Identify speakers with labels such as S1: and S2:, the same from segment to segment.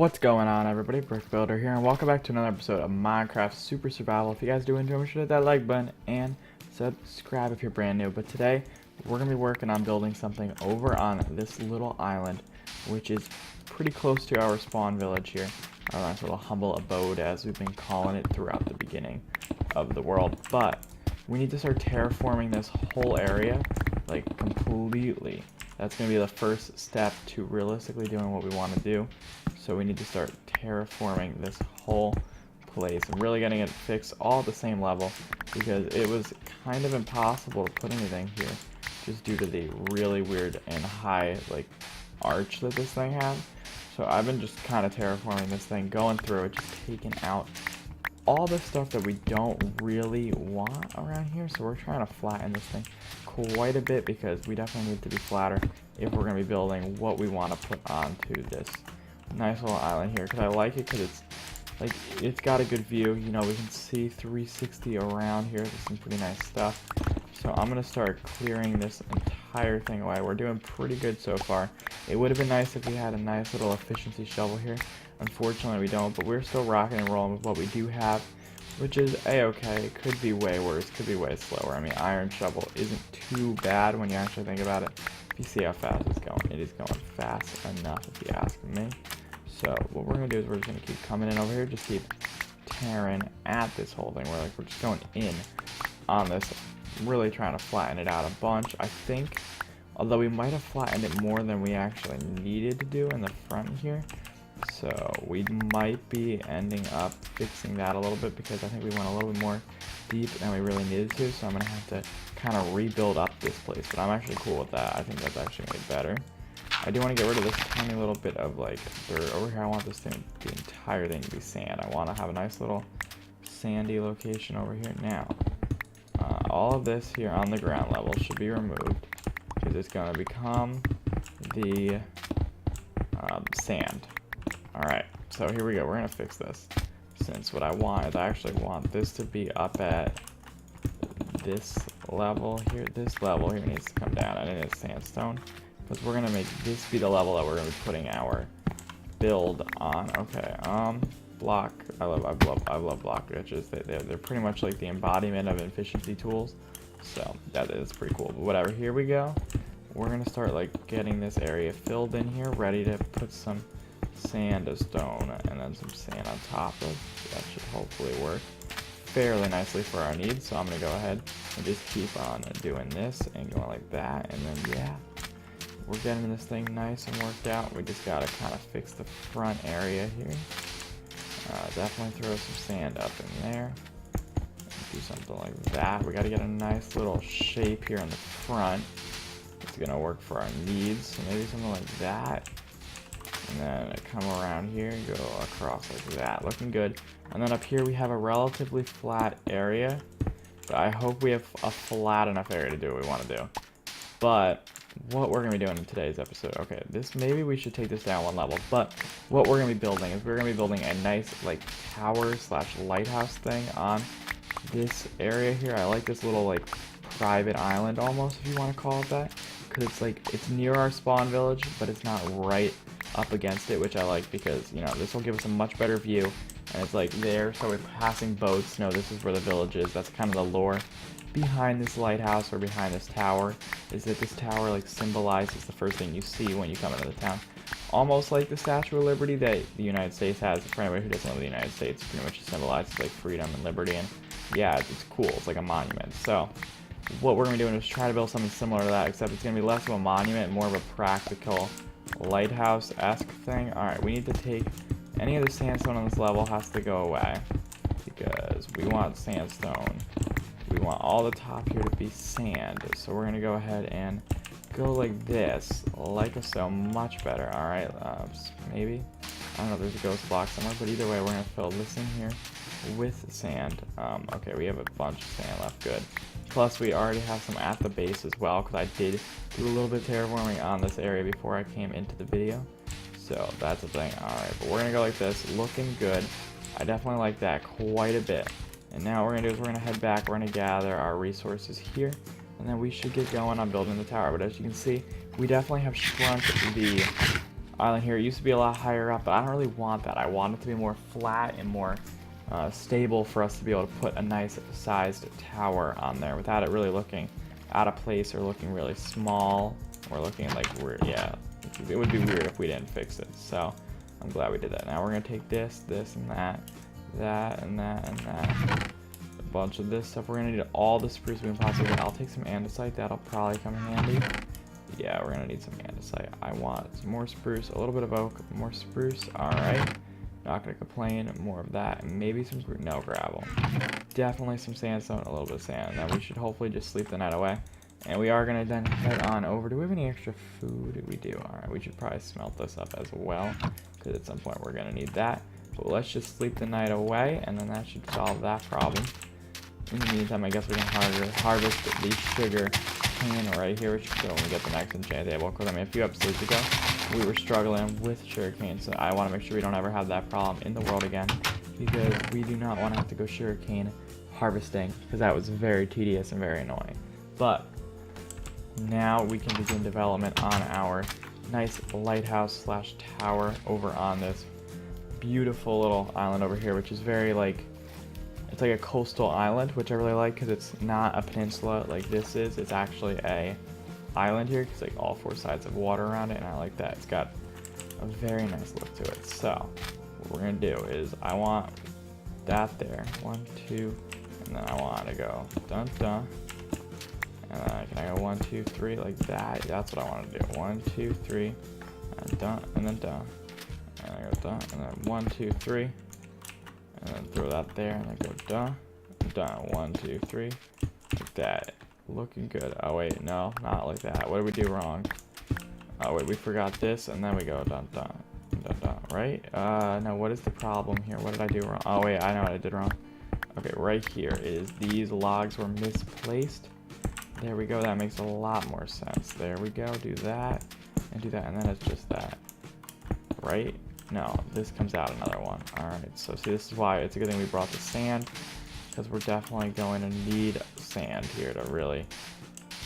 S1: What's going on, everybody? BrickBuilder here, and welcome back to another episode of Minecraft Super Survival. If you guys do enjoy, make sure to hit that like button and subscribe if you're brand new. But today, we're going to be working on building something over on this little island, which is pretty close to our spawn village here. Our nice little humble abode, as we've been calling it throughout the beginning of the world. But we need to start terraforming this whole area, like, completely. That's going to be the first step to realistically doing what we want to do. So we need to start terraforming this whole place and really getting it fixed all at the same level, because it was kind of impossible to put anything here just due to the really weird and high arch that this thing had. So I've been just kind of terraforming this thing, going through it, just taking out all the stuff that we don't really want around here. So we're trying to flatten this thing quite a bit, because we definitely need to be flatter if we're going to be building what we want to put onto this nice little island here. Because I like it because it's got a good view. You know, we can see 360 around here. There's some pretty nice stuff. So I'm going to start clearing this entire thing away. We're doing pretty good so far. It would have been nice if we had a nice little efficiency shovel here. Unfortunately, we don't, but we're still rocking and rolling with what we do have, which is a-okay. It could be way worse, could be way slower. I mean, iron shovel isn't too bad when you actually think about it. If you see how fast it's going, it is going fast enough, if you ask me. So what we're going to do is we're just going to keep coming in over here, just keep tearing at this whole thing. We're just going in on this, really trying to flatten it out a bunch. I think, although we might have flattened it more than we actually needed to do in the front here. So we might be ending up fixing that a little bit, because I think we went a little bit more deep than we really needed to. So I'm going to have to kind of rebuild up this place, but I'm actually cool with that. I think that's actually made better. I do want to get rid of this tiny little bit of dirt over here. I want this thing, the entire thing, to be sand. I want to have a nice little sandy location over here. Now, all of this here on the ground level should be removed, because it's going to become the sand. Alright, so here we go. We're going to fix this. Since what I want is I actually want this to be up at this level here. This level here needs to come down, and it is sandstone. Because we're going to make this be the level that we're going to be putting our build on. Okay, block. I love block glitches. They're pretty much like the embodiment of efficiency tools. So that is pretty cool. But whatever, here we go. We're going to start getting this area filled in here, ready to put some sandstone and then some sand on top of. That should hopefully work fairly nicely for our needs. So I'm going to go ahead and just keep on doing this and going like that, and then yeah, we're getting this thing nice and worked out. We just got to kind of fix the front area here. Definitely throw some sand up in there. Do something like that. We got to get a nice little shape here in the front. It's going to work for our needs. So maybe something like that. And then come around here and go across like that. Looking good. And then up here we have a relatively flat area. But I hope we have a flat enough area to do what we want to do. But what we're going to be doing in today's episode, okay, maybe we should take this down one level, but what we're going to be building is we're going to be building a nice tower / lighthouse thing on this area here. I like this little private island almost, if you want to call it that, because it's near our spawn village, but it's not right up against it, which I like, because you know, this will give us a much better view, and it's there, so we're passing boats. No, this is where the village is. That's kind of the lore behind this lighthouse, or behind this tower, is that this tower symbolizes the first thing you see when you come into the town, almost like the Statue of Liberty that the United States has. For anybody who doesn't live in the United States, it pretty much symbolizes freedom and liberty, and yeah, it's cool. It's like a monument. So what we're gonna be doing is try to build something similar to that, except it's gonna be less of a monument and more of a practical lighthouse-esque thing. Alright, we need to take any of the sandstone on this level has to go away, because we want sandstone. We want all the top here to be sand. So we're going to go ahead and go like this, like so, much better. Alright, maybe. I don't know if there's a ghost block somewhere, but either way, we're going to fill this in here with sand. Okay, we have a bunch of sand left, good. Plus, we already have some at the base as well, because I did do a little bit of terraforming on this area before I came into the video. So that's a thing. Alright, but we're going to go like this, looking good. I definitely like that quite a bit. And now what we're going to do is we're going to head back, we're going to gather our resources here, and then we should get going on building the tower. But as you can see, we definitely have shrunk the island here. It used to be a lot higher up, but I don't really want that. I want it to be more flat and more stable for us to be able to put a nice sized tower on there without it really looking out of place or looking really small or looking like weird. Yeah, it would be weird if we didn't fix it. So I'm glad we did that. Now we're gonna take this, and that, and that. A bunch of this stuff. We're gonna need all the spruce we can possibly get. I'll take some andesite. That'll probably come in handy. Yeah, we're gonna need some andesite. I want some more spruce, a little bit of oak, more spruce. All right. Not gonna complain. More of that, and maybe some gravel. Definitely some sandstone, a little bit of sand. Now we should hopefully just sleep the night away. And we are gonna then head on over. Do we have any extra food? We do. All right, we should probably smelt this up as well, because at some point we're gonna need that. But let's just sleep the night away, and then that should solve that problem. In the meantime, I guess we can harvest the sugar cane right here, which is when we get the next enchant table. Because I mean, a few episodes ago, we were struggling with sugarcane, so I want to make sure we don't ever have that problem in the world again, because we do not want to have to go sugarcane harvesting, because that was very tedious and very annoying. But now we can begin development on our nice lighthouse slash tower over on this beautiful little island over here, which is very like, it's like a coastal island, which I really like because it's not a peninsula like this is. It's actually a island here because like all four sides have water around it, and I like that. It's got a very nice look to it. So what we're gonna do is I want that there, 1, 2, and then I want to go dun dun, and then can I go 1, 2, 3 like that? That's what I want to do. 1, 2, 3, and dun, and then dun, and I go dun, and then 1, 2, 3. And then throw that there, and then go dun, dun, 1, 2, 3, like that. Looking good. Oh wait, no, not like that. What did we do wrong? Oh wait, we forgot this, and then we go dun, dun, dun, dun, right? No, what is the problem here? What did I do wrong? Oh wait, I know what I did wrong. Okay, right here is these logs were misplaced. There we go, that makes a lot more sense. There we go, do that, and then it's just that, right? No, this comes out another one. Alright, so see, this is why it's a good thing we brought the sand, because we're definitely going to need sand here to really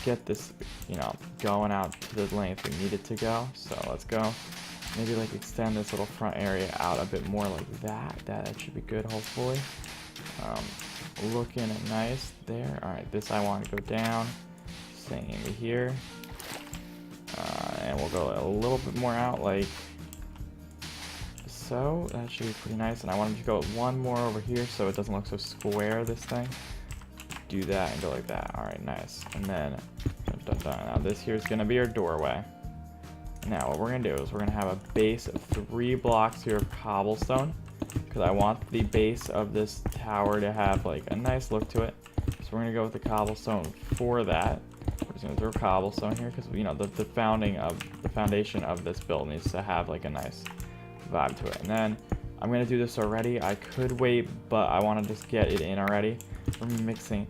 S1: get this, you know, going out to the length we need it to go. So let's go. Maybe like extend this little front area out a bit more like that. That should be good, hopefully. Looking nice there. Alright, this I want to go down. Same here. And we'll go a little bit more out, like so. That should be pretty nice, and I wanted to go one more over here so it doesn't look so square, this thing. Do that and go like that. Alright, nice. And then dun, dun, dun. Now this here is going to be our doorway. Now what we're going to do is we're going to have a base of 3 blocks here of cobblestone, because I want the base of this tower to have like a nice look to it. So we're going to go with the cobblestone for that. We're just going to throw cobblestone here because, you know, the foundation of this build needs to have like a nice vibe to it. And then I'm going to do this already. I could wait, but I want to just get it in already. We're mixing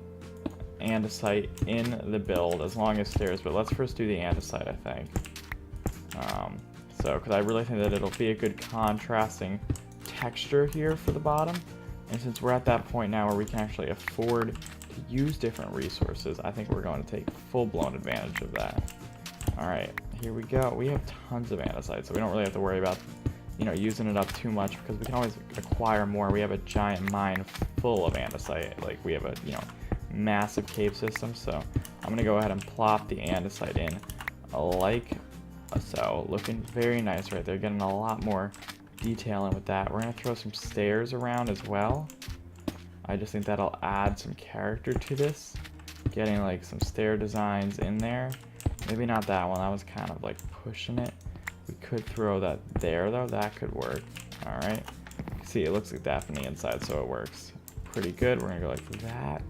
S1: andesite in the build as long as stairs, but let's first do the andesite, I think. Because I really think that it'll be a good contrasting texture here for the bottom. And since we're at that point now where we can actually afford to use different resources, I think we're going to take full-blown advantage of that. Alright, here we go. We have tons of andesite, so we don't really have to worry about, you know, using it up too much, because we can always acquire more. We have a giant mine full of andesite. Like, we have a, you know, massive cave system. So I'm going to go ahead and plop the andesite in like so. Looking very nice right there. Getting a lot more detail in with that. We're going to throw some stairs around as well. I just think that'll add some character to this. Getting like some stair designs in there. Maybe not that one. That was kind of like pushing it. We could throw that there though. That could work. Alright. See, it looks like that from the inside, so it works pretty good. We're going to go like that.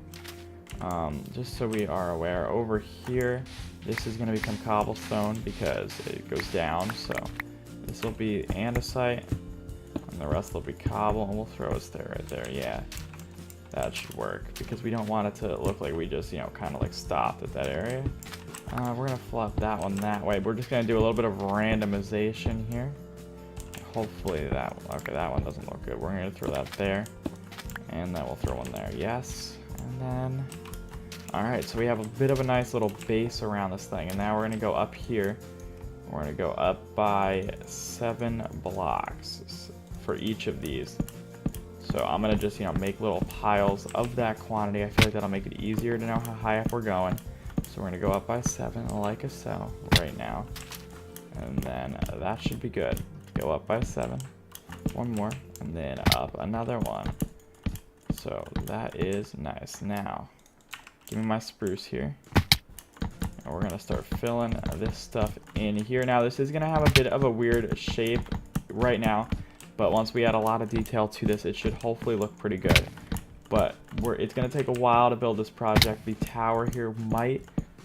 S1: Just so we are aware, over here, this is going to become cobblestone because it goes down. So this will be andesite, and the rest will be cobble, and we'll throw a stair right there. Yeah, that should work because we don't want it to look like we just, you know, kind of like stopped at that area. We're going to flop that one that way. We're just going to do a little bit of randomization here. Hopefully that one doesn't look good. We're going to throw that there, and then we'll throw one there. Yes, and then alright, so we have a bit of a nice little base around this thing, and now we're going to go up here We're going to go up by 7 blocks for each of these. So I'm going to just, make little piles of that quantity. I feel like that'll make it easier to know how high up we're going. So we're going to go up by 7 like so right now. And then that should be good. Go up by 7. One more. And then up another one. So that is nice. Now, give me my spruce here. And we're going to start filling this stuff in here. Now, this is going to have a bit of a weird shape right now. But once we add a lot of detail to this, it should hopefully look pretty good. But it's going to take a while to build this project. The tower here might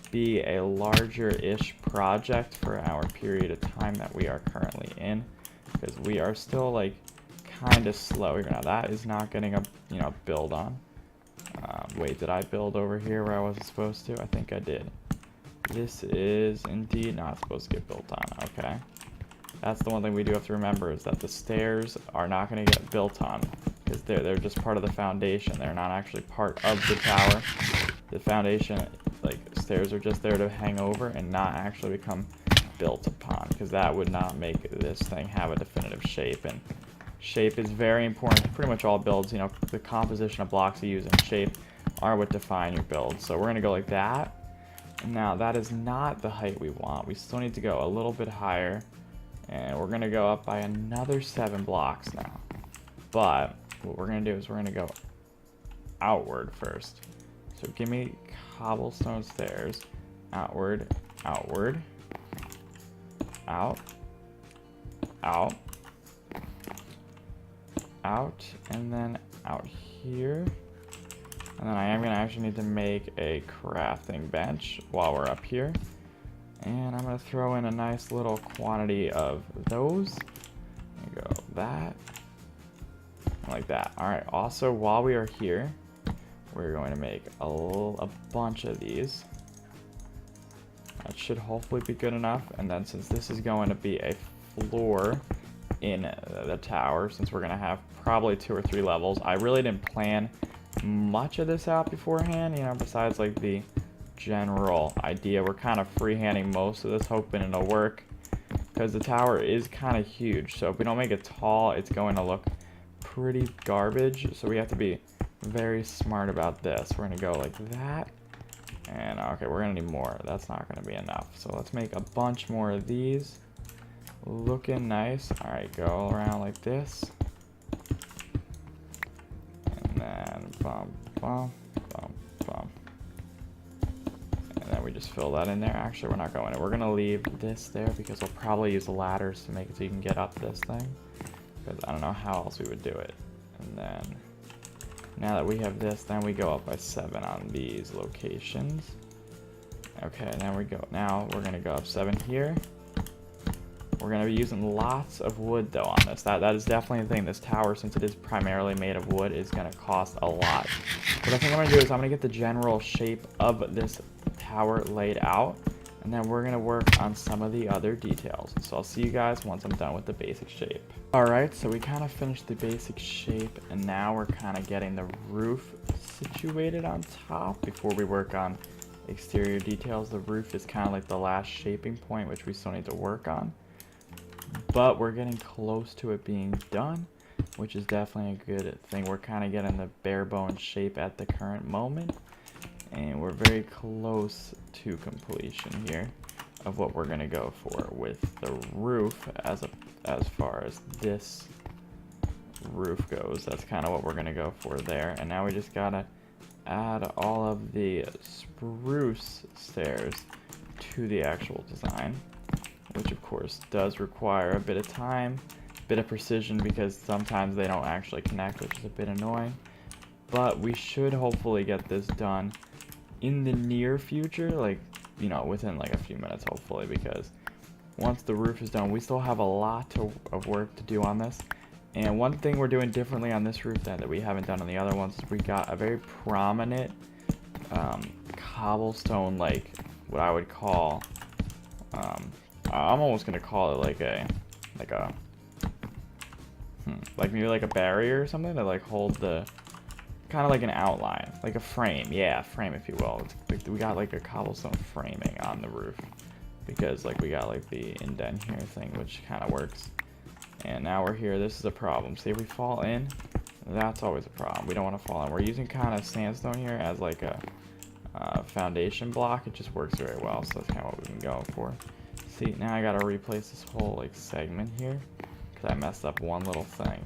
S1: be a larger-ish project for our period of time that we are currently in. Because we are still, like, kind of slow here. Now, that is not getting a, build on. Wait, did I build over here where I wasn't supposed to? I think I did. This is indeed not supposed to get built on. Okay. That's the one thing we do have to remember, is that the stairs are not going to get built on, because they're just part of the foundation. They're not actually part of the tower. The foundation, like, stairs are just there to hang over and not actually become built upon, because that would not make this thing have a definitive shape. And shape is very important to pretty much all builds. The composition of blocks you use and shape are what define your build. So we're going to go like that. Now, that is not the height we want. We still need to go a little bit higher. And we're going to go up by another 7 blocks now. But what we're going to do is we're going to go outward first. So give me cobblestone stairs. Outward, outward. Out. Out. Out. And then out here. And then I am going to actually need to make a crafting bench while we're up here. And I'm going to throw in a nice little quantity of those. And go that. Like that. Alright, also while we are here, we're going to make a bunch of these. That should hopefully be good enough. And then since this is going to be a floor in the tower, since we're going to have probably 2 or 3 levels, I really didn't plan much of this out beforehand, besides like the general idea. We're kind of freehanding most of this, hoping it'll work, because the tower is kind of huge. So if we don't make it tall, it's going to look pretty garbage. So we have to be very smart about this. We're going to go like that. And okay, we're going to need more. That's not going to be enough. So let's make a bunch more of these. Looking nice. Alright, go around like this. And then bum, bum, bum, bum. And then we just fill that in there. Actually, we're not going in. We're going to leave this there because we'll probably use ladders to make it so you can get up this thing. Because I don't know how else we would do it. And then, now that we have this, then we go up by 7 on these locations. Okay, then we go. Now we're going to go up 7 here. We're going to be using lots of wood, though, on this. That is definitely the thing. This tower, since it is primarily made of wood, is going to cost a lot. What I think I'm going to do is I'm going to get the general shape of this tower laid out, and then we're going to work on some of the other details. So I'll see you guys once I'm done with the basic shape. Alright, so we kind of finished the basic shape, and now we're kind of getting the roof situated on top before we work on exterior details. The roof is kind of like the last shaping point, which we still need to work on. But we're getting close to it being done, which is definitely a good thing. We're kind of getting the bare bones shape at the current moment, and we're very close to completion here of what we're going to go for with the roof. As far as this roof goes, that's kind of what we're going to go for there. And now we just got to add all of the spruce stairs to the actual design, which of course does require a bit of time, a bit of precision, because sometimes they don't actually connect, which is a bit annoying. But we should hopefully get this done in the near future, like, within like a few minutes, hopefully, because once the roof is done, we still have a lot of work to do on this. And one thing we're doing differently on this roof that we haven't done on the other ones is we got a very prominent cobblestone, like what I would call, I'm almost gonna call it like maybe like a barrier or something to like hold the, kind of like an outline, like a frame. Yeah, frame, if you will. We got like a cobblestone framing on the roof. because like we got like the indent here thing, which kind of works. And now we're here. This is a problem. See, if we fall in, that's always a problem. We don't want to fall in. We're using kind of sandstone here as like a foundation block. It just works very well, so that's kind of what we've been going for. See, now I gotta replace this whole like segment here because I messed up one little thing.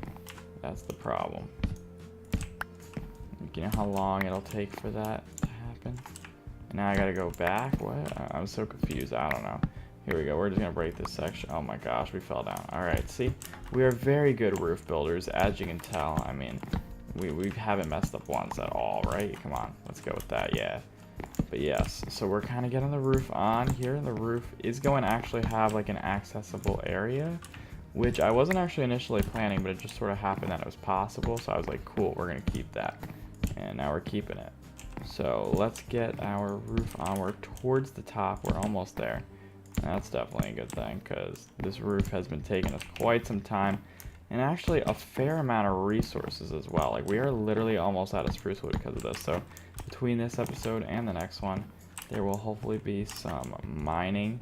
S1: That's the problem. You know how long it'll take for that to happen? And now I gotta go back. What? I'm so confused. I don't know. Here we go. We're just gonna break this section. Oh my gosh, we fell down. All right, see, we are very good roof builders, as you can tell. I mean, we haven't messed up once at all, right? Come on, let's go with that. Yeah. But yes, so we're kind of getting the roof on here. The roof is going to actually have like an accessible area, which I wasn't actually initially planning, but it just sort of happened that it was possible. So I was like, cool, we're gonna keep that, and now we're keeping it. So let's get our roof onward towards the top. We're almost there. That's definitely a good thing, because this roof has been taking us quite some time, and actually a fair amount of resources as well. Like, we are literally almost out of spruce wood because of this. So between this episode and the next one, there will hopefully be some mining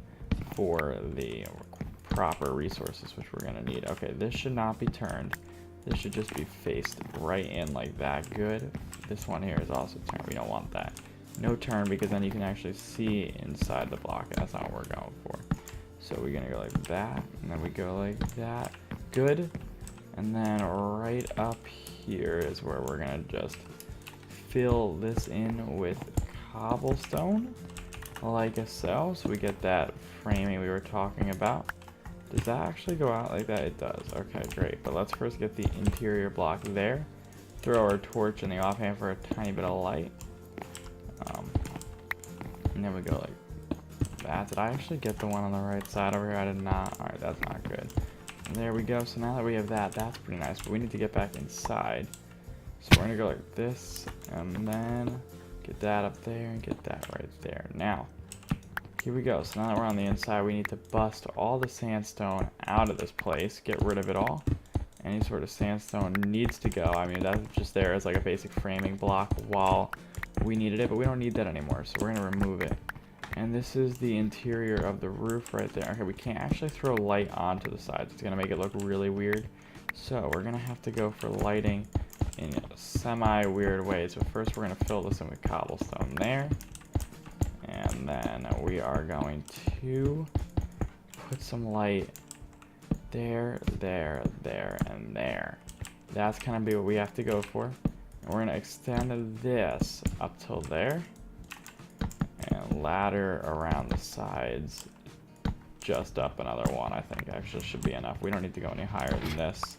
S1: for the proper resources, which we're going to need. Okay, this should not be turned. This should just be faced right in like that. Good. This one here is also turned. We don't want that. No turn, because then you can actually see inside the block. That's not what we're going for. So we're gonna go like that, and then we go like that. Good. And then right up here is where we're gonna just fill this in with cobblestone, like so. So we get that framing we were talking about. Does that actually go out like that? It does. Okay, great. But let's first get the interior block there. Throw our torch in the offhand for a tiny bit of light. And then we go like that. Did I actually get the one on the right side over here? I did not. Alright, that's not good. And there we go. So now that we have that, that's pretty nice. But we need to get back inside. So we're going to go like this. And then get that up there and get that right there. Now, here we go. So now that we're on the inside, we need to bust all the sandstone out of this place. Get rid of it all. Any sort of sandstone needs to go. I mean, that's just there as like a basic framing block while we needed it, but we don't need that anymore, so we're going to remove it. And this is the interior of the roof right there. Okay, we can't actually throw light onto the sides. It's going to make it look really weird. So we're going to have to go for lighting in semi-weird ways. But first we're going to fill this in with cobblestone there. And then we are going to put some light there, there, there, and there. That's kind of be what we have to go for. And we're going to extend this up till there. And ladder around the sides just up another one, I think actually should be enough. We don't need to go any higher than this.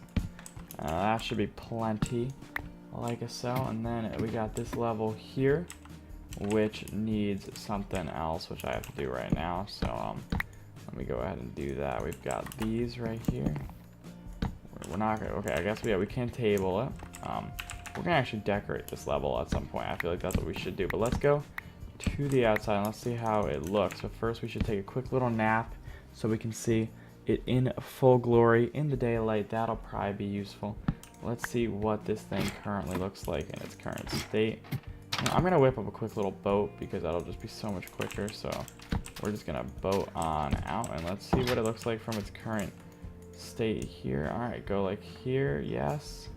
S1: That should be plenty, like so. And then we got this level here, which needs something else, which I have to do right now. So let me go ahead and do that. We've got these right here. We're not gonna, okay, I guess we can table it. We're gonna actually decorate this level at some point. I feel like that's what we should do. But let's go to the outside and let's see how it looks. But first we should take a quick little nap so we can see it in full glory in the daylight. That'll probably be useful. Let's see what this thing currently looks like in its current state. I'm gonna whip up a quick little boat because that'll just be so much quicker. So we're just gonna boat on out and let's see what it looks like from its current state here. All right, go like here, yes.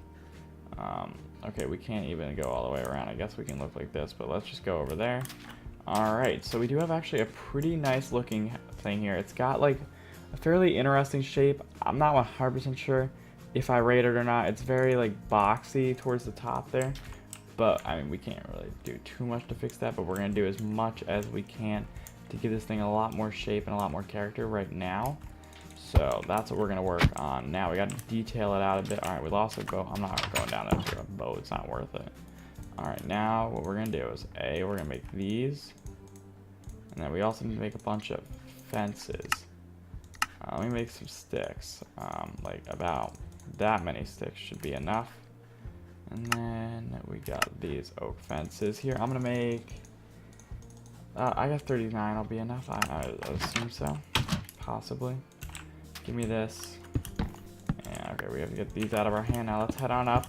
S1: Okay, we can't even go all the way around. I guess we can look like this, but let's just go over there. All right, so we do have actually a pretty nice looking thing here. It's got like a fairly interesting shape. I'm not 100% sure if I rate it or not. It's very like boxy towards the top there, but I mean, we can't really do too much to fix that, but we're gonna do as much as we can to give this thing a lot more shape and a lot more character right now. So that's what we're gonna work on. Now we got to detail it out a bit. All right, we lost a boat. I'm not going down there for a boat. It's not worth it. All right, now what we're gonna do is we're gonna make these, and then we also need to make a bunch of fences. Let me make some sticks. Like about that many sticks should be enough. And then we got these oak fences here. I'm gonna make. I guess 39 will be enough. I assume so, possibly. Give me this. And okay, we have to get these out of our hand. Now let's head on up.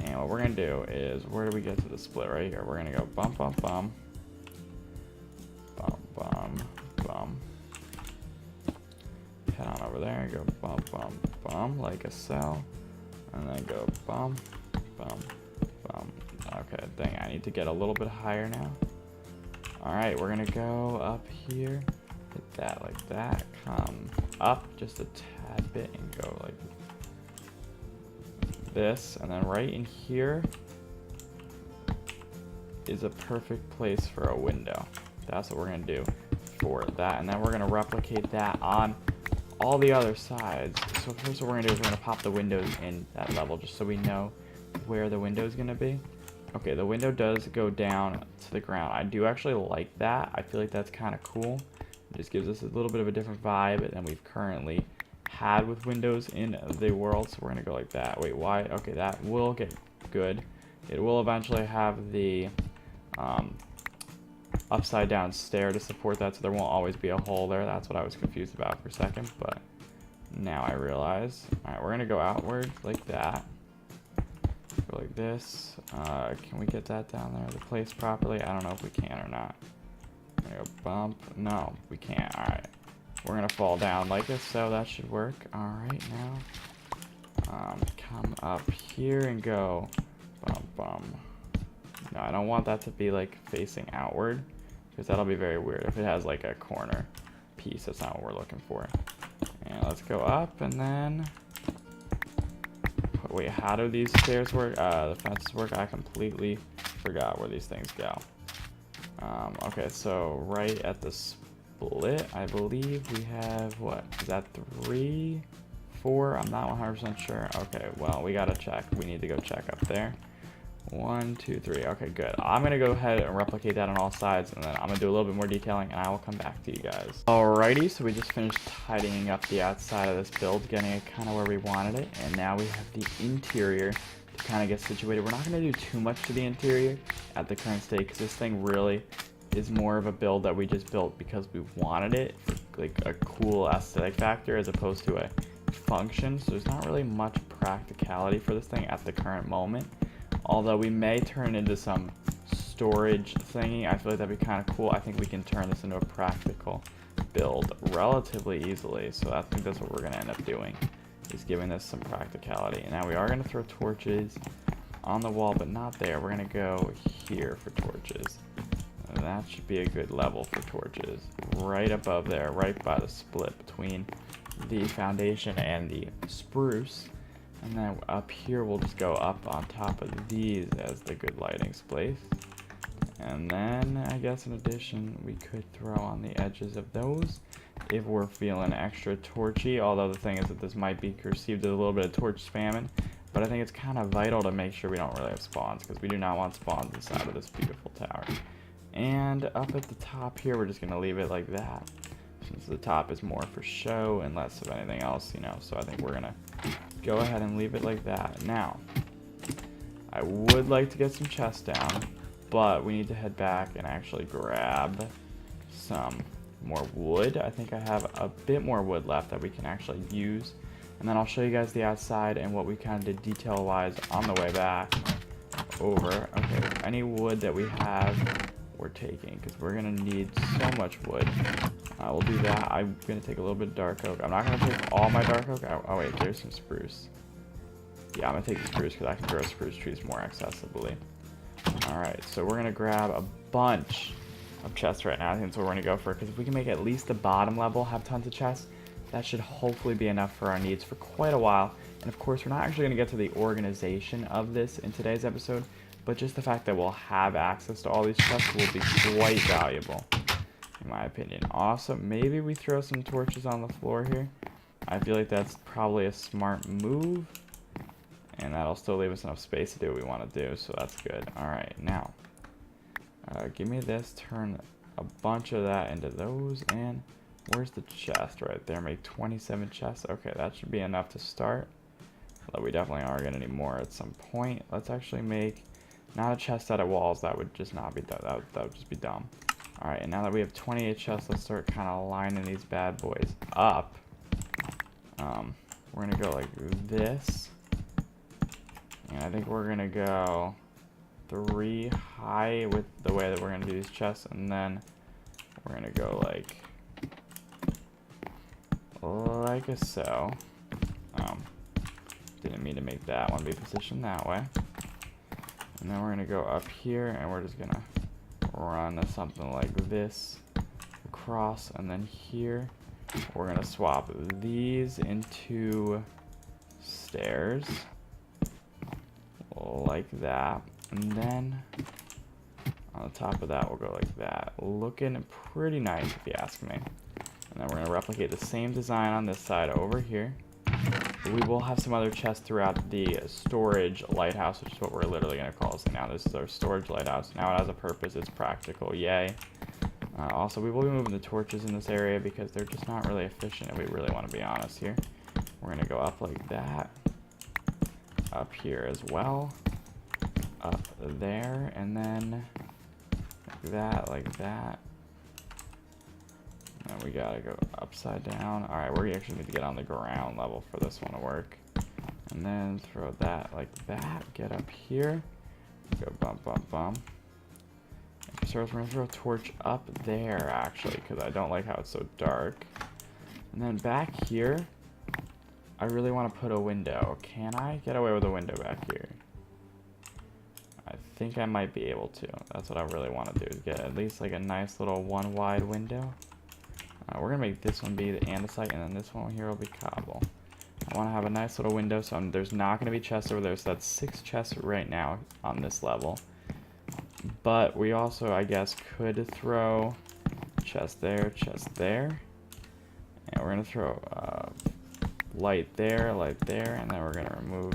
S1: And what we're gonna do is, where do we get to the split? Right here. We're gonna go bum, bum, bum. Bum, bum, bum. head on over there and go bum, bum, bum, like a cell. And then go bum, bum, bum. Okay, dang, I need to get a little bit higher now. Alright, we're gonna go up here. Hit that like that. Come up just a tad bit and go like this. And then right in here is a perfect place for a window. That's what we're gonna do for that. And then we're gonna replicate that on all the other sides. So first what we're gonna do is we're gonna pop the windows in that level just so we know where the window is gonna be. Okay, the window does go down to the ground. I do actually like that. I feel like that's kind of cool. It just gives us a little bit of a different vibe than we've currently had with windows in the world. So we're gonna go like that. Wait, why? Okay, that will get good. It will eventually have the upside down stair to support that, so there won't always be a hole there. That's what I was confused about for a second, but now I realize. Alright, we're gonna go outward like that. Go like this. Can we get that down there to place properly? I don't know if we can or not. I'm gonna go bump. No, we can't. Alright. We're gonna fall down like this, so that should work. Alright, now come up here and go bum bum. No, I don't want that to be like facing outward, because that'll be very weird if it has like a corner piece. That's not what we're looking for. And let's go up, and then wait, how do these stairs work? The fences work? I completely forgot where these things go. Okay, so right at the split, I believe we have, what, is that 3, 4? I'm not 100% sure. Okay, well, we gotta check. We need to go check up there. 1, 2, 3. Okay, good. I'm gonna go ahead and replicate that on all sides, and then I'm gonna do a little bit more detailing, and I will come back to you guys. Alrighty, so we just finished tidying up the outside of this build, getting it kind of where we wanted it, and now we have the interior to kind of get situated. We're not gonna do too much to the interior at the current state, because this thing really is more of a build that we just built because we wanted it for like a cool aesthetic factor as opposed to a function. So there's not really much practicality for this thing at the current moment. Although we may turn into some storage thingy. I feel like that'd be kind of cool. I think we can turn this into a practical build relatively easily. So I think that's what we're going to end up doing, is giving this some practicality. And now we are going to throw torches on the wall, but not there. We're going to go here for torches. And that should be a good level for torches. Right above there, right by the split between the foundation and the spruce. And then up here, we'll just go up on top of these as the good lighting place. And then, I guess in addition, we could throw on the edges of those if we're feeling extra torchy. Although the thing is that this might be perceived as a little bit of torch spamming. But I think it's kind of vital to make sure we don't really have spawns, because we do not want spawns inside of this beautiful tower. And up at the top here, we're just going to leave it like that, since the top is more for show and less of anything else, you know. So I think we're going to go ahead and leave it like that. Now, I would like to get some chests down, but we need to head back and actually grab some more wood. I think I have a bit more wood left that we can actually use. And then I'll show you guys the outside and what we kind of did detail-wise on the way back over. Okay, any wood that we have, we're taking, because we're going to need so much wood. We'll do that. I'm going to take a little bit of dark oak. I'm not going to take all my dark oak. Oh wait, there's some spruce. Yeah, I'm going to take the spruce because I can grow spruce trees more accessibly. Alright, so we're going to grab a bunch of chests right now. I think that's what we're going to go for, because if we can make at least the bottom level have tons of chests, that should hopefully be enough for our needs for quite a while. And of course, we're not actually going to get to the organization of this in today's episode, but just the fact that we'll have access to all these chests will be quite valuable, in my opinion. Awesome. Maybe we throw some torches on the floor here. I feel like that's probably a smart move, and that'll still leave us enough space to do what we want to do, so that's good. Alright, now, give me this, turn a bunch of that into those, and where's the chest? Right there, make 27 chests. Okay, that should be enough to start, although we definitely are going to need more at some point. Let's actually make not a chest out of walls. That would just not be that would just be dumb. Alright, and now that we have 28 chests, let's start kind of lining these bad boys up. We're going to go like this. And I think we're going to go 3 high with the way that we're going to do these chests. And then we're going to go like like so. Didn't mean to make that one be positioned that way. And then we're gonna go up here and we're just gonna run something like this across, and then here we're gonna swap these into stairs like that, and then on the top of that we'll go like that. Looking pretty nice if you ask me. And then we're gonna replicate the same design on this side over here. We will have some other chests throughout the storage lighthouse, which is what we're literally going to call this now. This is our storage lighthouse. Now it has a purpose. It's practical. Yay. Also, we will be moving the torches in this area because they're just not really efficient if we really want to be honest here. We're going to go up like that. Up here as well. Up there. And then like that, like that. And we gotta go upside down. Alright, we actually need to get on the ground level for this one to work. And then throw that like that. Get up here. Go bump, bump, bump. So we're gonna throw a torch up there actually, because I don't like how it's so dark. And then back here, I really want to put a window. Can I get away with a window back here? I think I might be able to. That's what I really want to do, is get at least like a nice little one wide window. We're going to make this one be the andesite, and then this one here will be cobble. I want to have a nice little window, so there's not going to be chests over there. So that's 6 chests right now on this level. But we also, I guess, could throw chest there, and we're going to throw light there, and then we're going to remove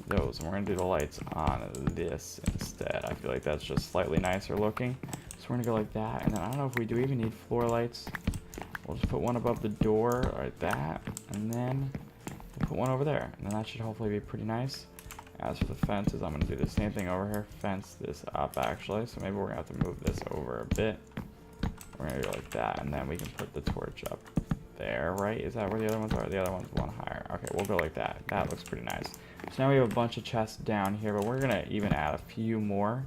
S1: those. And we're going to do the lights on this instead. I feel like that's just slightly nicer looking. So we're going to go like that, and then I don't know if we do even need floor lights. We'll just put one above the door, like that, and then we'll put one over there. And then that should hopefully be pretty nice. As for the fences, I'm going to do the same thing over here. Fence this up, actually. So maybe we're going to have to move this over a bit. We're going to go like that, and then we can put the torch up there, right? Is that where the other ones are? The other one's one higher. Okay, we'll go like that. That looks pretty nice. So now we have a bunch of chests down here, but we're going to even add a few more.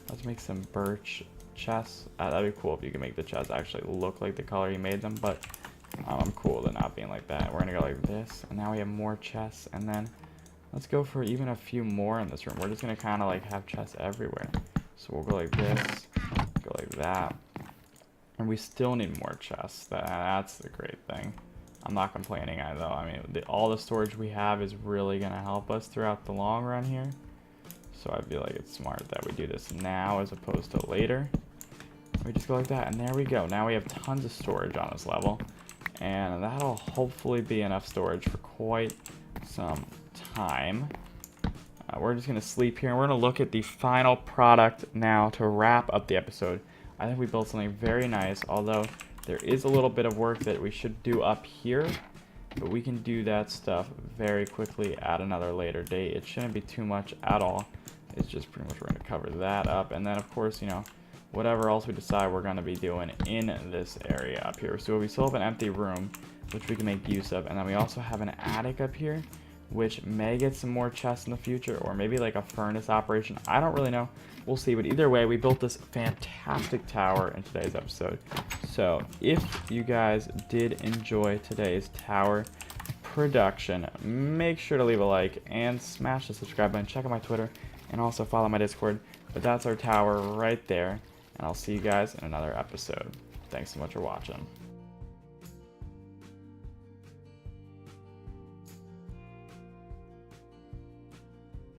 S1: Let's make some birch chests. That'd be cool if you can make the chests actually look like the color you made them, but I'm cool with it not being like that. We're gonna go like this, and now we have more chests, and then let's go for even a few more in this room. We're just gonna kind of like have chests everywhere. So we'll go like this, go like that, and we still need more chests. That's the great thing. I'm not complaining though. I mean, all the storage we have is really gonna help us throughout the long run here. So I feel like it's smart that we do this now as opposed to later. We just go like that, and there we go. Now we have tons of storage on this level, and that'll hopefully be enough storage for quite some time. We're just going to sleep here, and we're going to look at the final product now to wrap up the episode. I think we built something very nice, although there is a little bit of work that we should do up here, but we can do that stuff very quickly at another later date. It shouldn't be too much at all. It's just pretty much we're going to cover that up, and then of course, you know, whatever else we decide we're going to be doing in this area up here. So we still have an empty room, which we can make use of, and then we also have an attic up here, which may get some more chests in the future, or maybe like a furnace operation. I don't really know. We'll see, but either way, we built this fantastic tower in today's episode. So if you guys did enjoy today's tower production, make sure to leave a like and smash the subscribe button. Check out my Twitter and also follow my Discord. But that's our tower right there. And I'll see you guys in another episode. Thanks so much for watching.